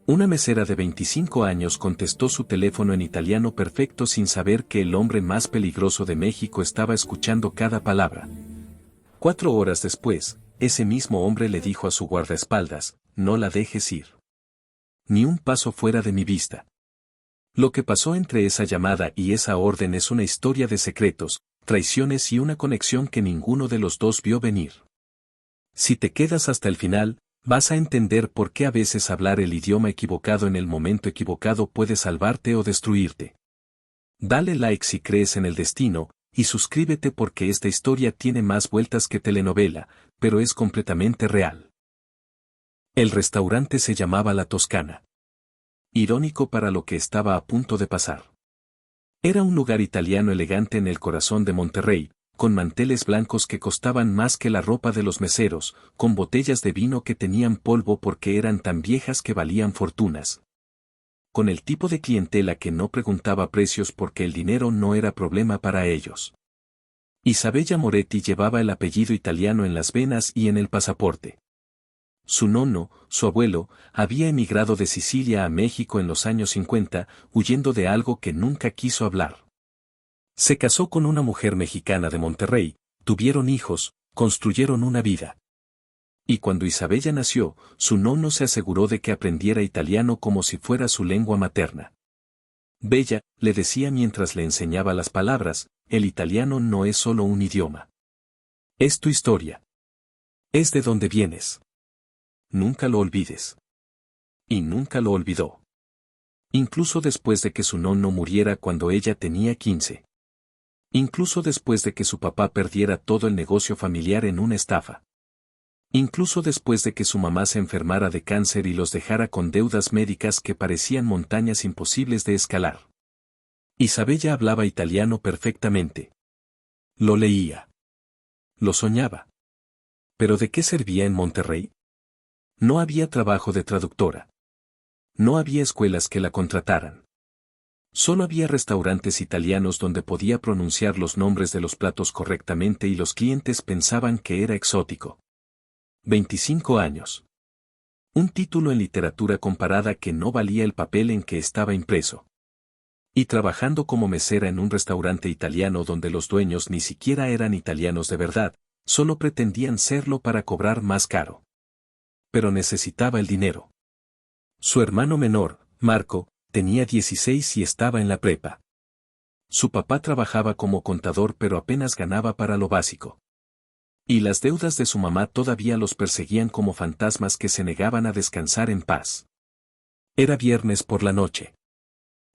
Una mesera de 25 años contestó su teléfono en italiano perfecto sin saber que el hombre más peligroso de México estaba escuchando cada palabra. 4 horas después, ese mismo hombre le dijo a su guardaespaldas: no la dejes ir. Ni un paso fuera de mi vista. Lo que pasó entre esa llamada y esa orden es una historia de secretos, traiciones y una conexión que ninguno de los dos vio venir. Si te quedas hasta el final, vas a entender por qué a veces hablar el idioma equivocado en el momento equivocado puede salvarte o destruirte. Dale like si crees en el destino, y suscríbete porque esta historia tiene más vueltas que telenovela, pero es completamente real. El restaurante se llamaba La Toscana. Irónico para lo que estaba a punto de pasar. Era un lugar italiano elegante en el corazón de Monterrey, con manteles blancos que costaban más que la ropa de los meseros, con botellas de vino que tenían polvo porque eran tan viejas que valían fortunas. Con el tipo de clientela que no preguntaba precios porque el dinero no era problema para ellos. Isabella Moretti llevaba el apellido italiano en las venas y en el pasaporte. Su nonno, su abuelo, había emigrado de Sicilia a México en los años 50, huyendo de algo que nunca quiso hablar. Se casó con una mujer mexicana de Monterrey, tuvieron hijos, construyeron una vida. Y cuando Isabella nació, su nonno se aseguró de que aprendiera italiano como si fuera su lengua materna. Bella, le decía mientras le enseñaba las palabras, el italiano no es solo un idioma. Es tu historia. Es de donde vienes. Nunca lo olvides. Y nunca lo olvidó. Incluso después de que su nonno muriera cuando ella tenía 15. Incluso después de que su papá perdiera todo el negocio familiar en una estafa. Incluso después de que su mamá se enfermara de cáncer y los dejara con deudas médicas que parecían montañas imposibles de escalar. Isabella hablaba italiano perfectamente. Lo leía. Lo soñaba. ¿Pero de qué servía en Monterrey? No había trabajo de traductora. No había escuelas que la contrataran. Solo había restaurantes italianos donde podía pronunciar los nombres de los platos correctamente y los clientes pensaban que era exótico. 25 años. Un título en literatura comparada que no valía el papel en que estaba impreso. Y trabajando como mesera en un restaurante italiano donde los dueños ni siquiera eran italianos de verdad, solo pretendían serlo para cobrar más caro. Pero necesitaba el dinero. Su hermano menor, Marco, tenía 16 y estaba en la prepa. Su papá trabajaba como contador pero apenas ganaba para lo básico. Y las deudas de su mamá todavía los perseguían como fantasmas que se negaban a descansar en paz. Era viernes por la noche.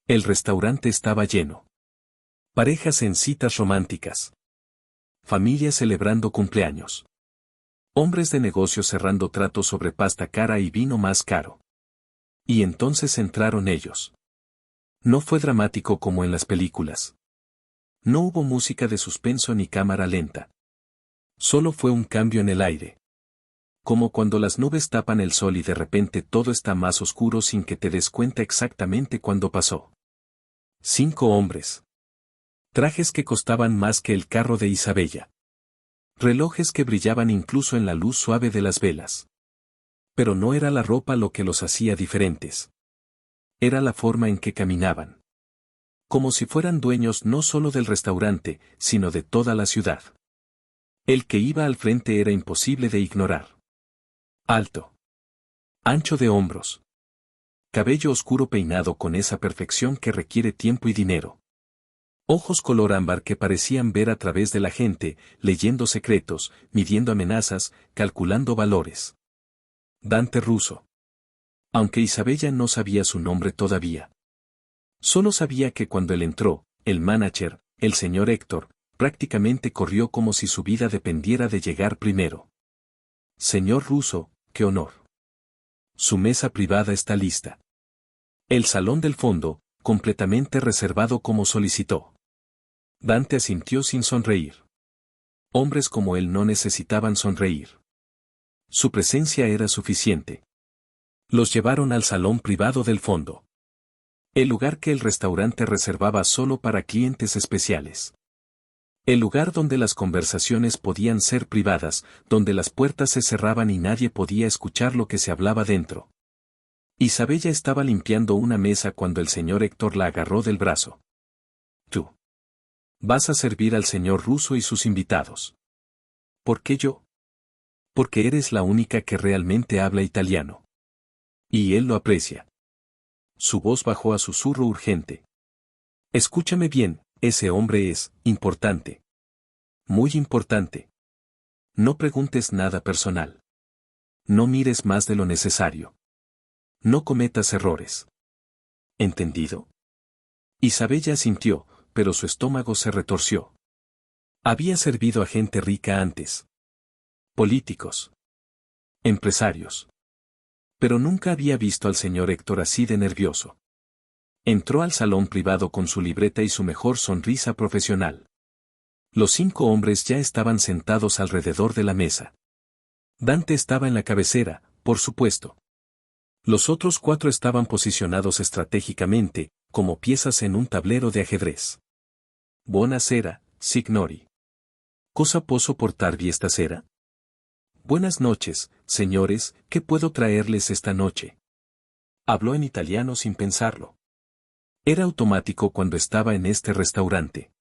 El restaurante estaba lleno. Parejas en citas románticas. Familias celebrando cumpleaños. Hombres de negocios cerrando tratos sobre pasta cara y vino más caro. Y entonces entraron ellos. No fue dramático como en las películas. No hubo música de suspenso ni cámara lenta. Solo fue un cambio en el aire. Como cuando las nubes tapan el sol y de repente todo está más oscuro sin que te des cuenta exactamente cuándo pasó. 5 hombres. Trajes que costaban más que el carro de Isabella. Relojes que brillaban incluso en la luz suave de las velas. Pero no era la ropa lo que los hacía diferentes. Era la forma en que caminaban. Como si fueran dueños no solo del restaurante, sino de toda la ciudad. El que iba al frente era imposible de ignorar. Alto. Ancho de hombros. Cabello oscuro peinado con esa perfección que requiere tiempo y dinero. Ojos color ámbar que parecían ver a través de la gente, leyendo secretos, midiendo amenazas, calculando valores. Dante Russo. Aunque Isabella no sabía su nombre todavía. Solo sabía que cuando él entró, el manager, el señor Héctor, prácticamente corrió como si su vida dependiera de llegar primero. Señor Russo, qué honor. Su mesa privada está lista. El salón del fondo, completamente reservado como solicitó. Dante asintió sin sonreír. Hombres como él no necesitaban sonreír. Su presencia era suficiente. Los llevaron al salón privado del fondo. El lugar que el restaurante reservaba solo para clientes especiales. El lugar donde las conversaciones podían ser privadas, donde las puertas se cerraban y nadie podía escuchar lo que se hablaba dentro. Isabella estaba limpiando una mesa cuando el señor Héctor la agarró del brazo. Tú. Vas a servir al señor ruso y sus invitados. ¿Por qué yo? Porque eres la única que realmente habla italiano. Y él lo aprecia. Su voz bajó a susurro urgente. Escúchame bien, ese hombre es importante. Muy importante. No preguntes nada personal. No mires más de lo necesario. No cometas errores. ¿Entendido? Isabella asintió, pero su estómago se retorció. Había servido a gente rica antes. Políticos. Empresarios. Pero nunca había visto al señor Héctor así de nervioso. Entró al salón privado con su libreta y su mejor sonrisa profesional. Los 5 hombres ya estaban sentados alrededor de la mesa. Dante estaba en la cabecera, por supuesto. Los otros 4 estaban posicionados estratégicamente, como piezas en un tablero de ajedrez. Buonasera, signori. Cosa posso portarvi esta sera? Buenas noches, señores, ¿qué puedo traerles esta noche? Habló en italiano sin pensarlo. Era automático cuando estaba en este restaurante.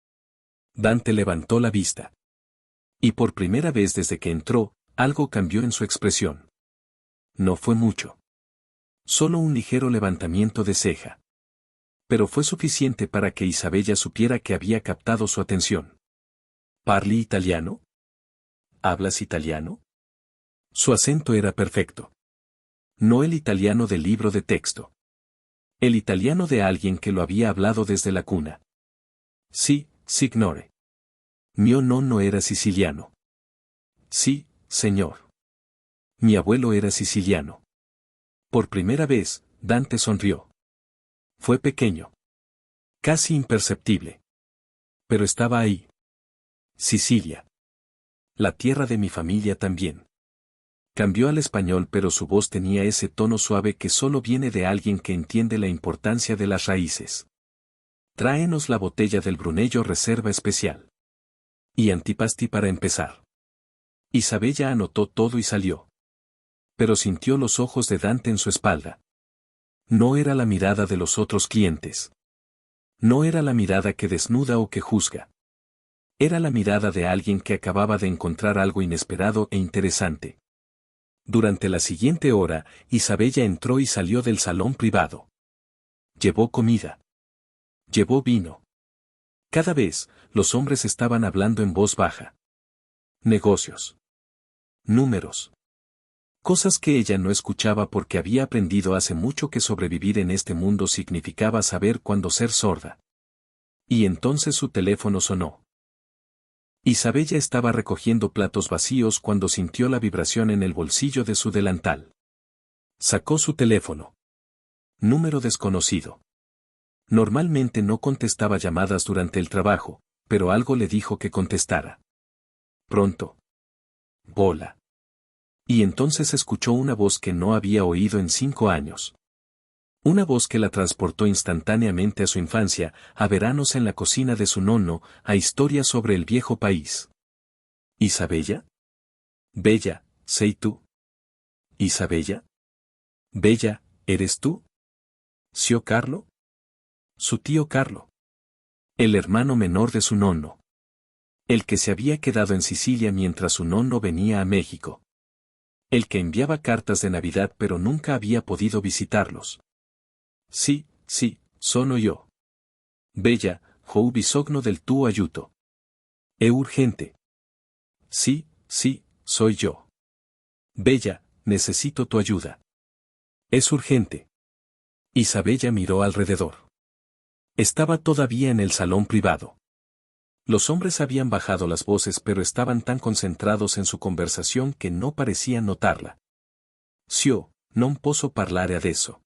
Dante levantó la vista. Y por primera vez desde que entró, algo cambió en su expresión. No fue mucho. Solo un ligero levantamiento de ceja. Pero fue suficiente para que Isabella supiera que había captado su atención. ¿Parli italiano? ¿Hablas italiano? Su acento era perfecto. No el italiano del libro de texto. El italiano de alguien que lo había hablado desde la cuna. Sí, signore. Mio nonno era siciliano. Sí, señor. Mi abuelo era siciliano. Por primera vez, Dante sonrió. Fue pequeño. Casi imperceptible. Pero estaba ahí. Sicilia. La tierra de mi familia también. Cambió al español, pero su voz tenía ese tono suave que solo viene de alguien que entiende la importancia de las raíces. Tráenos la botella del Brunello Reserva Especial. Y antipasti para empezar. Isabella anotó todo y salió. Pero sintió los ojos de Dante en su espalda. No era la mirada de los otros clientes. No era la mirada que desnuda o que juzga. Era la mirada de alguien que acababa de encontrar algo inesperado e interesante. Durante la siguiente hora, Isabella entró y salió del salón privado. Llevó comida. Llevó vino. Cada vez, los hombres estaban hablando en voz baja. Negocios. Números. Cosas que ella no escuchaba porque había aprendido hace mucho que sobrevivir en este mundo significaba saber cuándo ser sorda. Y entonces su teléfono sonó. Isabella estaba recogiendo platos vacíos cuando sintió la vibración en el bolsillo de su delantal. Sacó su teléfono. Número desconocido. Normalmente no contestaba llamadas durante el trabajo, pero algo le dijo que contestara. Pronto. Bola. Y entonces escuchó una voz que no había oído en 5 años. Una voz que la transportó instantáneamente a su infancia, a veranos en la cocina de su nonno, a historias sobre el viejo país. ¿Isabella? Bella, ¿sei tú? ¿Isabella? Bella, ¿eres tú? ¿Zio Carlo? Su tío Carlo. El hermano menor de su nonno. El que se había quedado en Sicilia mientras su nonno venía a México. El que enviaba cartas de Navidad pero nunca había podido visitarlos. Sí, sono yo. Bella, ho bisogno del tuo aiuto. Es urgente. Sí, soy yo. Bella, necesito tu ayuda. Es urgente. Isabella miró alrededor. Estaba todavía en el salón privado. Los hombres habían bajado las voces pero estaban tan concentrados en su conversación que no parecían notarla. Zio, non posso parlare adesso.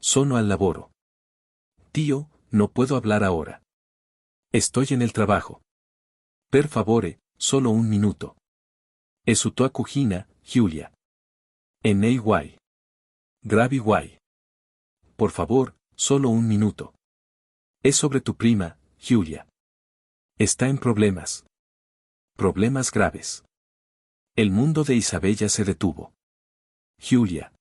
Sono al lavoro. Tío, no puedo hablar ahora. Estoy en el trabajo. Per favore, solo un minuto. È su tua cugina, Giulia. Nei guai. Gravi guai. Por favor, solo un minuto. Es sobre tu prima, Giulia. Está en problemas. Problemas graves. El mundo de Isabella se detuvo. Giulia.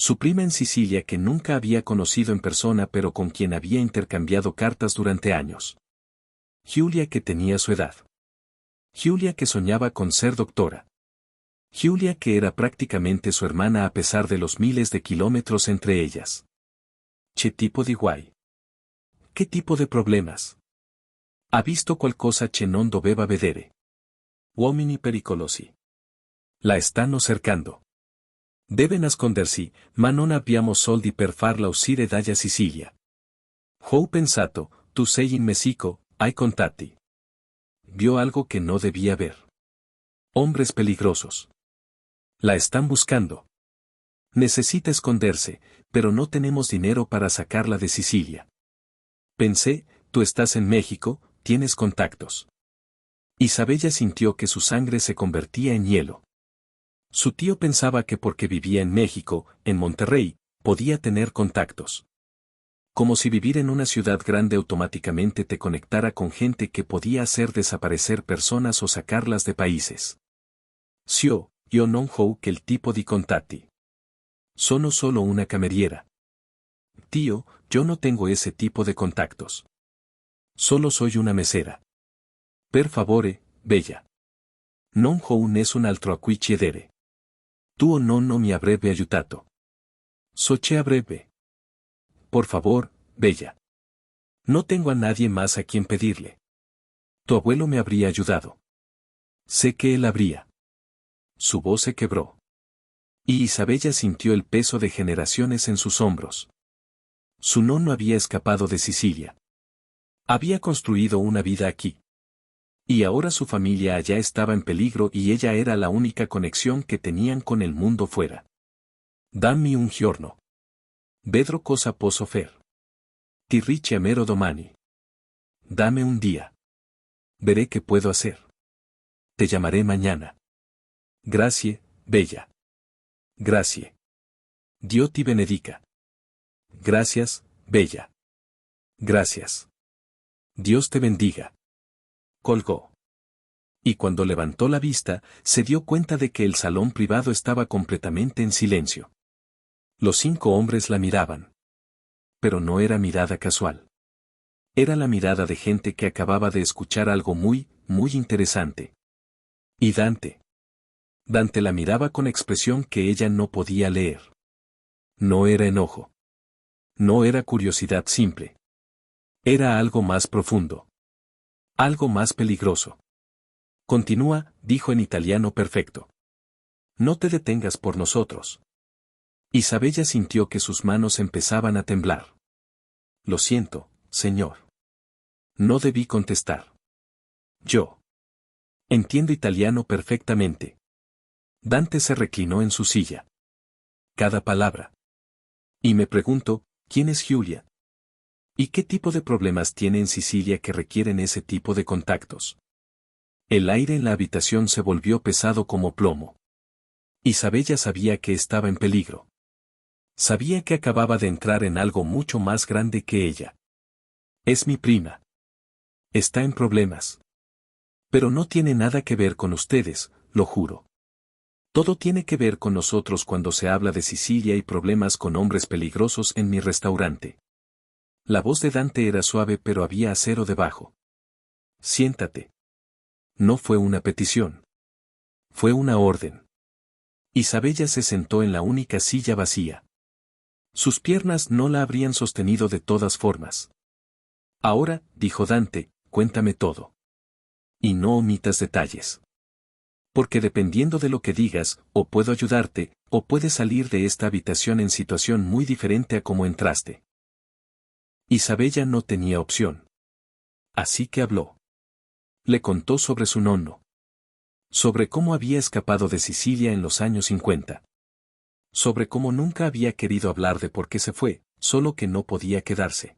Su prima en Sicilia que nunca había conocido en persona pero con quien había intercambiado cartas durante años. Giulia que tenía su edad. Giulia que soñaba con ser doctora. Giulia que era prácticamente su hermana a pesar de los miles de kilómetros entre ellas. ¿Qué tipo di guai? ¿Qué tipo de problemas? Ha visto qualcosa che non doveva vedere. Uomini pericolosi. La stanno cercando. Deve nascondersi, ma non abbiamo soldi per farla uscire dalla Sicilia. Ho pensato, tu sei in Messico, hai contatti. Vio algo que no debía ver. Hombres peligrosos. La están buscando. Necesita esconderse, pero no tenemos dinero para sacarla de Sicilia. Pensé, tú estás en México, tienes contactos. Isabella sintió que su sangre se convertía en hielo. Su tío pensaba que porque vivía en México, en Monterrey, podía tener contactos. Como si vivir en una ciudad grande automáticamente te conectara con gente que podía hacer desaparecer personas o sacarlas de países. Io non ho che il tipo di contatti. Sono solo una cameriera. Tío, yo no tengo ese tipo de contactos. Solo soy una mesera. Per favore, bella. Non ho nessun altro a cui chiedere. Tuo nonno mi avrebbe aiutato. So che avrebbe. Por favor, bella. No tengo a nadie más a quien pedirle. Tu abuelo me habría ayudado. Sé que él habría. Su voz se quebró. Y Isabella sintió el peso de generaciones en sus hombros. Su nonno había escapado de Sicilia. Había construido una vida aquí. Y ahora su familia allá estaba en peligro y ella era la única conexión que tenían con el mundo fuera. Dammi un giorno. Vedrò cosa posso fare. Ti richiamerò domani. Dame un día. Veré qué puedo hacer. Te llamaré mañana. Grazie, bella. Grazie. Dio ti benedica. Gracias, bella. Gracias. Dios te bendiga. Colgó. Y cuando levantó la vista, se dio cuenta de que el salón privado estaba completamente en silencio. Los 5 hombres la miraban. Pero no era mirada casual. Era la mirada de gente que acababa de escuchar algo muy, muy interesante. Y Dante. Dante la miraba con expresión que ella no podía leer. No era enojo. No era curiosidad simple. Era algo más profundo. Algo más peligroso. Continúa, dijo en italiano perfecto. No te detengas por nosotros. Isabella sintió que sus manos empezaban a temblar. Lo siento, señor. No debí contestar. Yo. Entiendo italiano perfectamente. Dante se reclinó en su silla. Cada palabra. Y me pregunto, ¿quién es Giulia? ¿Y qué tipo de problemas tiene en Sicilia que requieren ese tipo de contactos? El aire en la habitación se volvió pesado como plomo. Isabella sabía que estaba en peligro. Sabía que acababa de entrar en algo mucho más grande que ella. Es mi prima. Está en problemas. Pero no tiene nada que ver con ustedes, lo juro. Todo tiene que ver con nosotros cuando se habla de Sicilia y problemas con hombres peligrosos en mi restaurante. La voz de Dante era suave pero había acero debajo. Siéntate. No fue una petición. Fue una orden. Isabella se sentó en la única silla vacía. Sus piernas no la habrían sostenido de todas formas. Ahora, dijo Dante, cuéntame todo. Y no omitas detalles. Porque dependiendo de lo que digas, o puedo ayudarte, o puedes salir de esta habitación en situación muy diferente a como entraste. Isabella no tenía opción. Así que habló. Le contó sobre su nonno. Sobre cómo había escapado de Sicilia en los años 50. Sobre cómo nunca había querido hablar de por qué se fue, solo que no podía quedarse.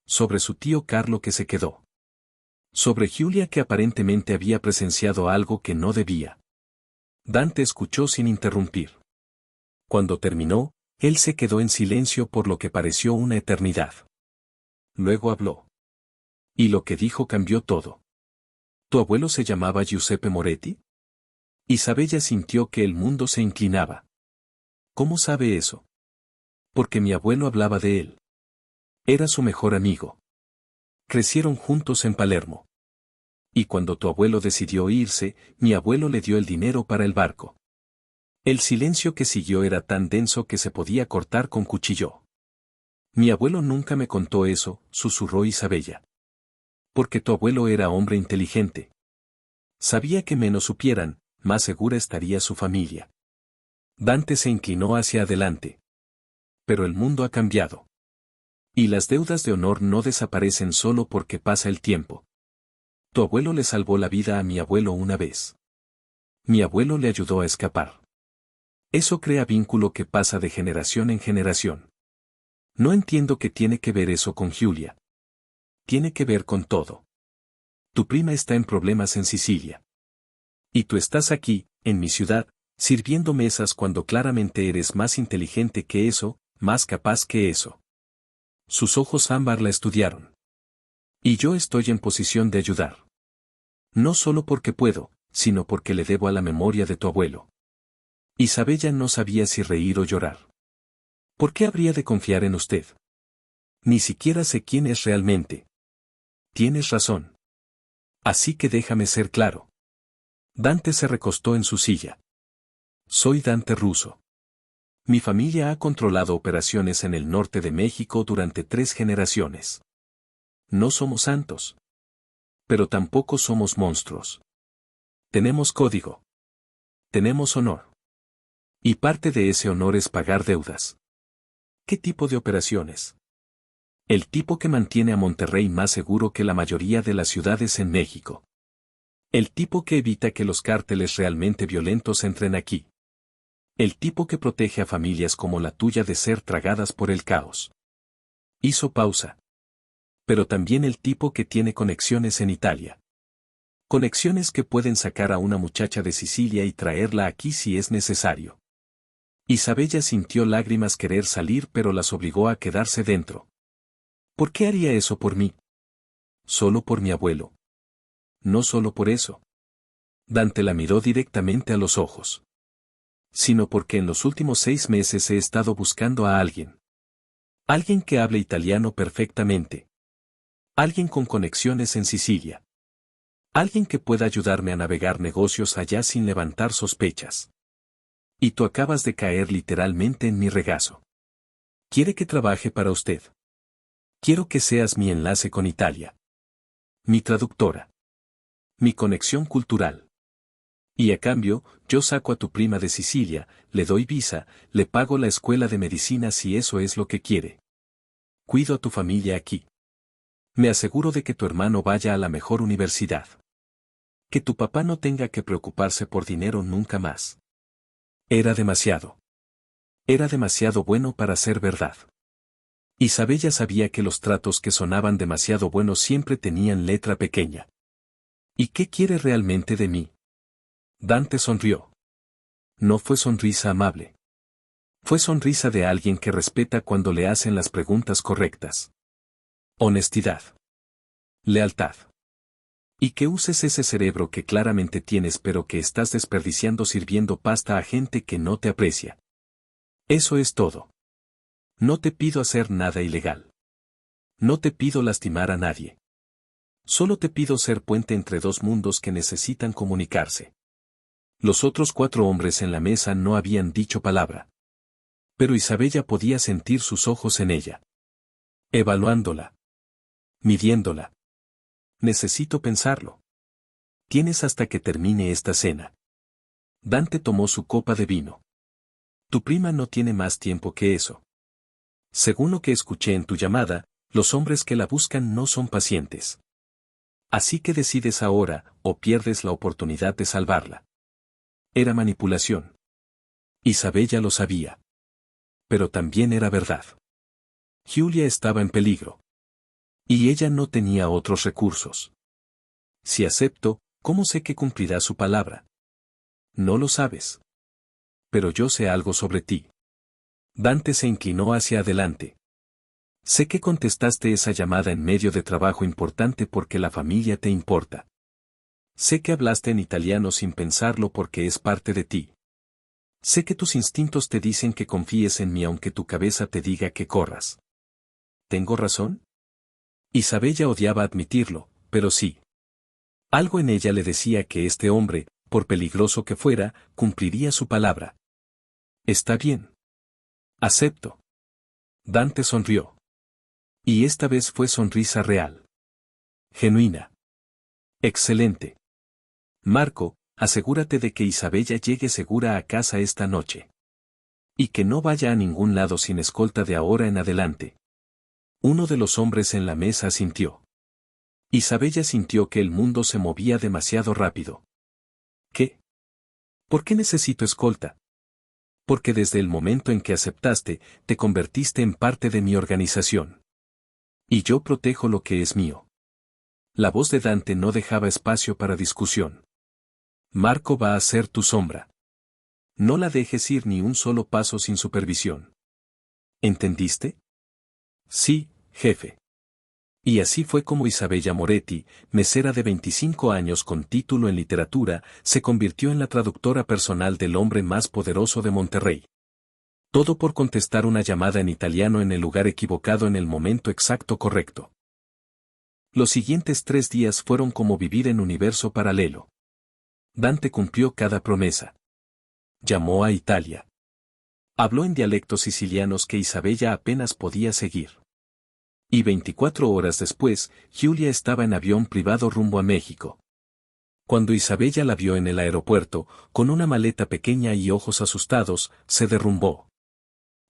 Sobre su tío Carlo que se quedó. Sobre Giulia que aparentemente había presenciado algo que no debía. Dante escuchó sin interrumpir. Cuando terminó, él se quedó en silencio por lo que pareció una eternidad. Luego habló. Y lo que dijo cambió todo. ¿Tu abuelo se llamaba Giuseppe Moretti? Isabella sintió que el mundo se inclinaba. ¿Cómo sabe eso? Porque mi abuelo hablaba de él. Era su mejor amigo. Crecieron juntos en Palermo. Y cuando tu abuelo decidió irse, mi abuelo le dio el dinero para el barco. El silencio que siguió era tan denso que se podía cortar con cuchillo. Mi abuelo nunca me contó eso, susurró Isabella. Porque tu abuelo era hombre inteligente. Sabía que menos supieran, más segura estaría su familia. Dante se inclinó hacia adelante. Pero el mundo ha cambiado. Y las deudas de honor no desaparecen solo porque pasa el tiempo. Tu abuelo le salvó la vida a mi abuelo una vez. Mi abuelo le ayudó a escapar. Eso crea vínculo que pasa de generación en generación. No entiendo qué tiene que ver eso con Giulia. Tiene que ver con todo. Tu prima está en problemas en Sicilia. Y tú estás aquí, en mi ciudad, sirviendo mesas cuando claramente eres más inteligente que eso, más capaz que eso. Sus ojos ámbar la estudiaron. Y yo estoy en posición de ayudar. No solo porque puedo, sino porque le debo a la memoria de tu abuelo. Isabella no sabía si reír o llorar. ¿Por qué habría de confiar en usted? Ni siquiera sé quién es realmente. Tienes razón. Así que déjame ser claro. Dante se recostó en su silla. Soy Dante Russo. Mi familia ha controlado operaciones en el norte de México durante 3 generaciones. No somos santos. Pero tampoco somos monstruos. Tenemos código. Tenemos honor. Y parte de ese honor es pagar deudas. ¿Qué tipo de operaciones? El tipo que mantiene a Monterrey más seguro que la mayoría de las ciudades en México. El tipo que evita que los cárteles realmente violentos entren aquí. El tipo que protege a familias como la tuya de ser tragadas por el caos. Hizo pausa. Pero también el tipo que tiene conexiones en Italia. Conexiones que pueden sacar a una muchacha de Sicilia y traerla aquí si es necesario. Isabella sintió lágrimas querer salir pero las obligó a quedarse dentro. ¿Por qué haría eso por mí? Solo por mi abuelo. No solo por eso. Dante la miró directamente a los ojos. Sino porque en los últimos 6 meses he estado buscando a alguien. Alguien que hable italiano perfectamente. Alguien con conexiones en Sicilia. Alguien que pueda ayudarme a navegar negocios allá sin levantar sospechas. Y tú acabas de caer literalmente en mi regazo. Quiere que trabaje para usted. Quiero que seas mi enlace con Italia. Mi traductora. Mi conexión cultural. Y a cambio, yo saco a tu prima de Sicilia, le doy visa, le pago la escuela de medicina si eso es lo que quiere. Cuido a tu familia aquí. Me aseguro de que tu hermano vaya a la mejor universidad. Que tu papá no tenga que preocuparse por dinero nunca más. Era demasiado. Era demasiado bueno para ser verdad. Isabella sabía que los tratos que sonaban demasiado buenos siempre tenían letra pequeña. ¿Y qué quiere realmente de mí? Dante sonrió. No fue sonrisa amable. Fue sonrisa de alguien que respeta cuando le hacen las preguntas correctas. Honestidad. Lealtad. Y que uses ese cerebro que claramente tienes pero que estás desperdiciando sirviendo pasta a gente que no te aprecia. Eso es todo. No te pido hacer nada ilegal. No te pido lastimar a nadie. Solo te pido ser puente entre 2 mundos que necesitan comunicarse. Los otros 4 hombres en la mesa no habían dicho palabra. Pero Isabella podía sentir sus ojos en ella. Evaluándola. Midiéndola. Necesito pensarlo. Tienes hasta que termine esta cena. Dante tomó su copa de vino. Tu prima no tiene más tiempo que eso. Según lo que escuché en tu llamada, los hombres que la buscan no son pacientes. Así que decides ahora, o pierdes la oportunidad de salvarla. Era manipulación. Isabella lo sabía. Pero también era verdad. Giulia estaba en peligro. Y ella no tenía otros recursos. Si acepto, ¿cómo sé que cumplirá su palabra? No lo sabes. Pero yo sé algo sobre ti. Dante se inclinó hacia adelante. Sé que contestaste esa llamada en medio de trabajo importante porque la familia te importa. Sé que hablaste en italiano sin pensarlo porque es parte de ti. Sé que tus instintos te dicen que confíes en mí aunque tu cabeza te diga que corras. ¿Tengo razón? Isabella odiaba admitirlo, pero sí. Algo en ella le decía que este hombre, por peligroso que fuera, cumpliría su palabra. Está bien. Acepto. Dante sonrió. Y esta vez fue sonrisa real. Genuina. Excelente. Marco, asegúrate de que Isabella llegue segura a casa esta noche. Y que no vaya a ningún lado sin escolta de ahora en adelante. Uno de los hombres en la mesa asintió. Isabella sintió que el mundo se movía demasiado rápido. ¿Qué? ¿Por qué necesito escolta? Porque desde el momento en que aceptaste, te convertiste en parte de mi organización. Y yo protejo lo que es mío. La voz de Dante no dejaba espacio para discusión. Marco va a ser tu sombra. No la dejes ir ni un solo paso sin supervisión. ¿Entendiste? Sí, jefe. Y así fue como Isabella Moretti, mesera de 25 años con título en literatura, se convirtió en la traductora personal del hombre más poderoso de Monterrey. Todo por contestar una llamada en italiano en el lugar equivocado en el momento exacto correcto. Los siguientes 3 días fueron como vivir en universo paralelo. Dante cumplió cada promesa. Llamó a Italia. Habló en dialectos sicilianos que Isabella apenas podía seguir. Y 24 horas después, Giulia estaba en avión privado rumbo a México. Cuando Isabella la vio en el aeropuerto, con una maleta pequeña y ojos asustados, se derrumbó.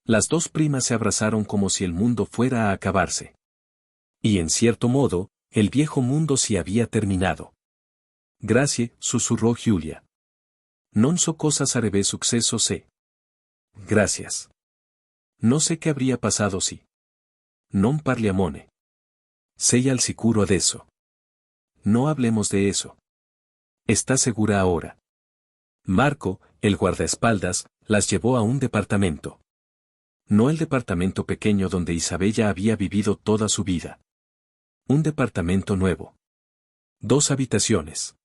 Las dos primas se abrazaron como si el mundo fuera a acabarse. Y en cierto modo, el viejo mundo sí había terminado. Grazie, susurró Giulia. Non so cosa sarebbe successo se. Gracias. No sé qué habría pasado si. Non parliamone. Sei al sicuro adesso. No hablemos de eso. ¿Estás segura ahora? Marco, el guardaespaldas, las llevó a un departamento. No el departamento pequeño donde Isabella había vivido toda su vida. Un departamento nuevo. 2 habitaciones.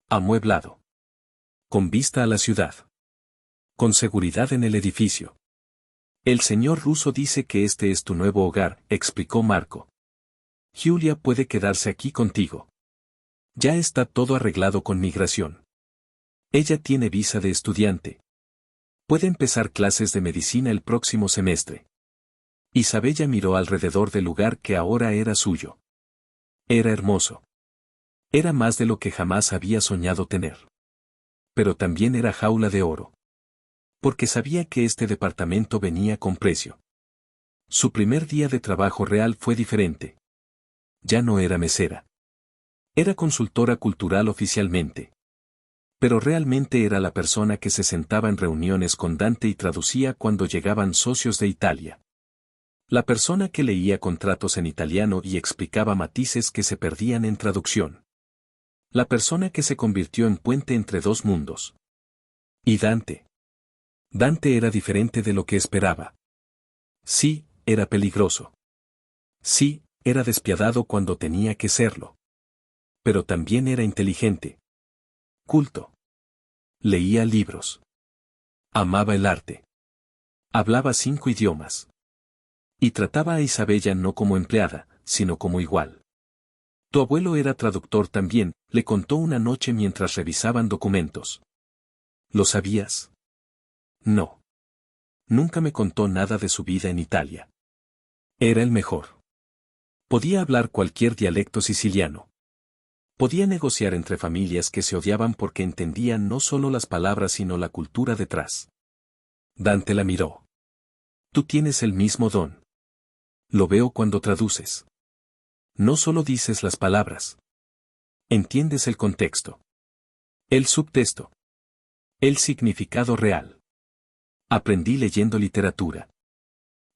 Amueblado. Con vista a la ciudad. Con seguridad en el edificio. El señor ruso dice que este es tu nuevo hogar, explicó Marco. Giulia puede quedarse aquí contigo. Ya está todo arreglado con migración. Ella tiene visa de estudiante. Puede empezar clases de medicina el próximo semestre. Isabella miró alrededor del lugar que ahora era suyo. Era hermoso. Era más de lo que jamás había soñado tener. Pero también era jaula de oro. Porque sabía que este departamento venía con precio. Su primer día de trabajo real fue diferente. Ya no era mesera. Era consultora cultural oficialmente. Pero realmente era la persona que se sentaba en reuniones con Dante y traducía cuando llegaban socios de Italia. La persona que leía contratos en italiano y explicaba matices que se perdían en traducción. La persona que se convirtió en puente entre dos mundos. Y Dante. Dante era diferente de lo que esperaba. Sí, era peligroso. Sí, era despiadado cuando tenía que serlo. Pero también era inteligente. Culto. Leía libros. Amaba el arte. Hablaba 5 idiomas. Y trataba a Isabella no como empleada, sino como igual. Tu abuelo era traductor también, le contó una noche mientras revisaban documentos. ¿Lo sabías? No. Nunca me contó nada de su vida en Italia. Era el mejor. Podía hablar cualquier dialecto siciliano. Podía negociar entre familias que se odiaban porque entendían no solo las palabras sino la cultura detrás. Dante la miró. Tú tienes el mismo don. Lo veo cuando traduces. No solo dices las palabras. Entiendes el contexto. El subtexto. El significado real. Aprendí leyendo literatura.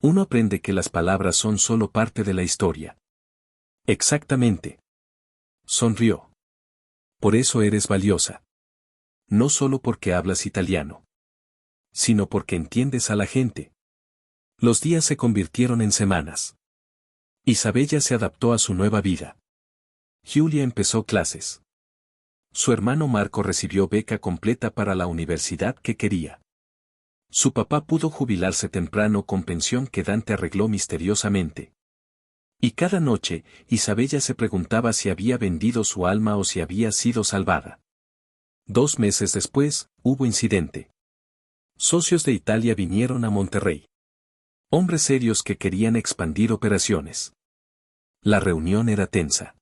Uno aprende que las palabras son solo parte de la historia. Exactamente. Sonrió. Por eso eres valiosa. No solo porque hablas italiano. Sino porque entiendes a la gente. Los días se convirtieron en semanas. Isabella se adaptó a su nueva vida. Giulia empezó clases. Su hermano Marco recibió beca completa para la universidad que quería. Su papá pudo jubilarse temprano con pensión que Dante arregló misteriosamente. Y cada noche, Isabella se preguntaba si había vendido su alma o si había sido salvada. 2 meses después, hubo incidente. Socios de Italia vinieron a Monterrey. Hombres serios que querían expandir operaciones. La reunión era tensa.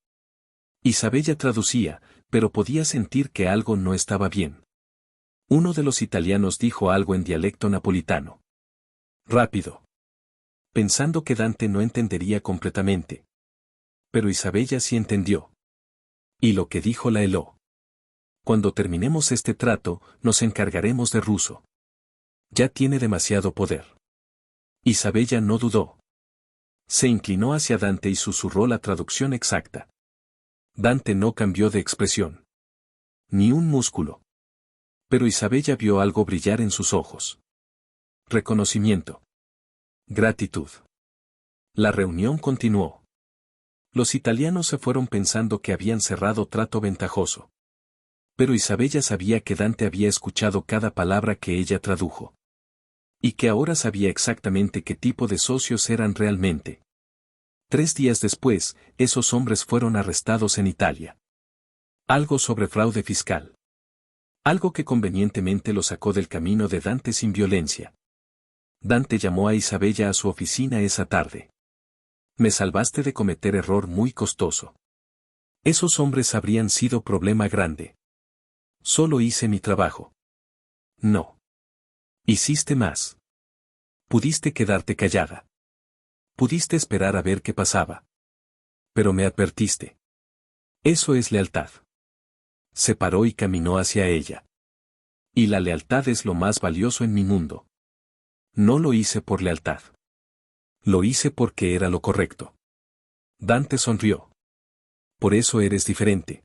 Isabella traducía, pero podía sentir que algo no estaba bien. Uno de los italianos dijo algo en dialecto napolitano. Rápido. Pensando que Dante no entendería completamente. Pero Isabella sí entendió. Y lo que dijo la heló. Cuando terminemos este trato, nos encargaremos de ruso. Ya tiene demasiado poder. Isabella no dudó. Se inclinó hacia Dante y susurró la traducción exacta. Dante no cambió de expresión. Ni un músculo. Pero Isabella vio algo brillar en sus ojos. Reconocimiento. Gratitud. La reunión continuó. Los italianos se fueron pensando que habían cerrado trato ventajoso. Pero Isabella sabía que Dante había escuchado cada palabra que ella tradujo. Y que ahora sabía exactamente qué tipo de socios eran realmente. 3 días después, esos hombres fueron arrestados en Italia. Algo sobre fraude fiscal. Algo que convenientemente lo sacó del camino de Dante sin violencia. Dante llamó a Isabella a su oficina esa tarde. Me salvaste de cometer error muy costoso. Esos hombres habrían sido problema grande. Solo hice mi trabajo. No. Hiciste más. Pudiste quedarte callada. Pudiste esperar a ver qué pasaba. Pero me advertiste. Eso es lealtad. Se paró y caminó hacia ella. Y la lealtad es lo más valioso en mi mundo. No lo hice por lealtad. Lo hice porque era lo correcto. Dante sonrió. Por eso eres diferente.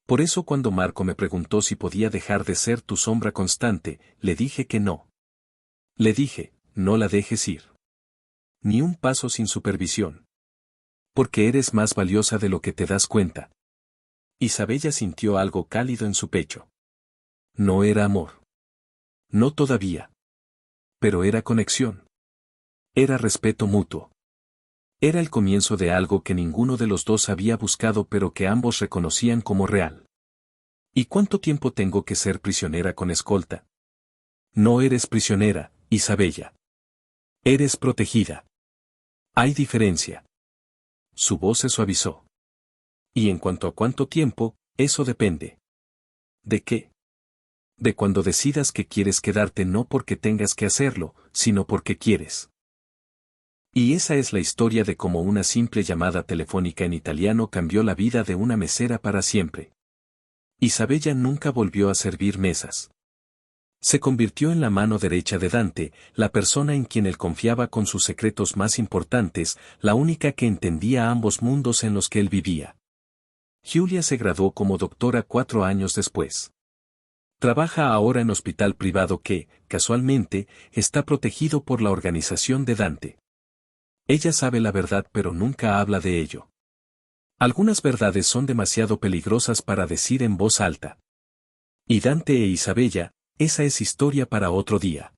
Por eso cuando Marco me preguntó si podía dejar de ser tu sombra constante, le dije que no. Le dije, no la dejes ir. Ni un paso sin supervisión. Porque eres más valiosa de lo que te das cuenta. Isabella sintió algo cálido en su pecho. No era amor. No todavía. Pero era conexión. Era respeto mutuo. Era el comienzo de algo que ninguno de los dos había buscado pero que ambos reconocían como real. ¿Y cuánto tiempo tengo que ser prisionera con escolta? No eres prisionera, Isabella. Eres protegida. Hay diferencia. Su voz se suavizó. Y en cuanto a cuánto tiempo, eso depende. ¿De qué? De cuando decidas que quieres quedarte no porque tengas que hacerlo, sino porque quieres. Y esa es la historia de cómo una simple llamada telefónica en italiano cambió la vida de una mesera para siempre. Isabella nunca volvió a servir mesas. Se convirtió en la mano derecha de Dante, la persona en quien él confiaba con sus secretos más importantes, la única que entendía ambos mundos en los que él vivía. Giulia se graduó como doctora 4 años después. Trabaja ahora en hospital privado que, casualmente, está protegido por la organización de Dante. Ella sabe la verdad pero nunca habla de ello. Algunas verdades son demasiado peligrosas para decir en voz alta. Y Dante e Isabella, esa es historia para otro día.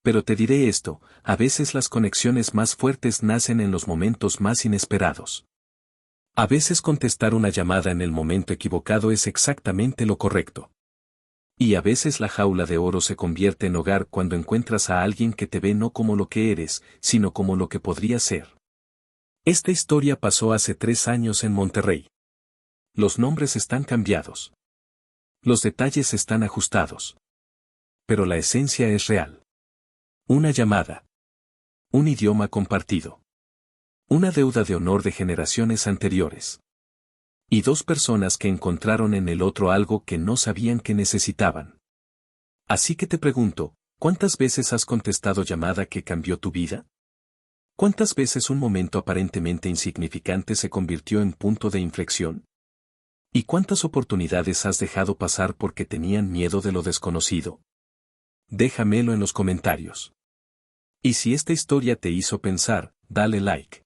Pero te diré esto, a veces las conexiones más fuertes nacen en los momentos más inesperados. A veces contestar una llamada en el momento equivocado es exactamente lo correcto. Y a veces la jaula de oro se convierte en hogar cuando encuentras a alguien que te ve no como lo que eres, sino como lo que podría ser. Esta historia pasó hace 3 años en Monterrey. Los nombres están cambiados. Los detalles están ajustados. Pero la esencia es real. Una llamada. Un idioma compartido. Una deuda de honor de generaciones anteriores. Y 2 personas que encontraron en el otro algo que no sabían que necesitaban. Así que te pregunto, ¿cuántas veces has contestado llamada que cambió tu vida? ¿Cuántas veces un momento aparentemente insignificante se convirtió en punto de inflexión? ¿Y cuántas oportunidades has dejado pasar porque tenían miedo de lo desconocido? Déjamelo en los comentarios. Y si esta historia te hizo pensar, dale like.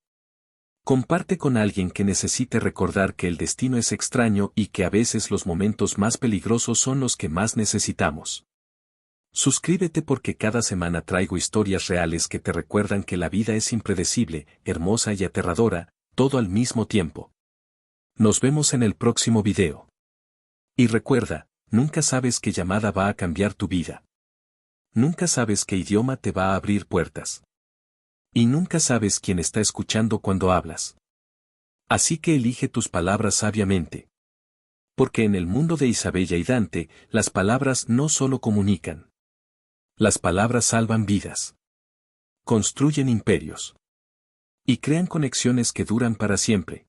Comparte con alguien que necesite recordar que el destino es extraño y que a veces los momentos más peligrosos son los que más necesitamos. Suscríbete porque cada semana traigo historias reales que te recuerdan que la vida es impredecible, hermosa y aterradora, todo al mismo tiempo. Nos vemos en el próximo video. Y recuerda, nunca sabes qué llamada va a cambiar tu vida. Nunca sabes qué idioma te va a abrir puertas. Y nunca sabes quién está escuchando cuando hablas. Así que elige tus palabras sabiamente. Porque en el mundo de Isabella y Dante, las palabras no solo comunican. Las palabras salvan vidas. Construyen imperios. Y crean conexiones que duran para siempre.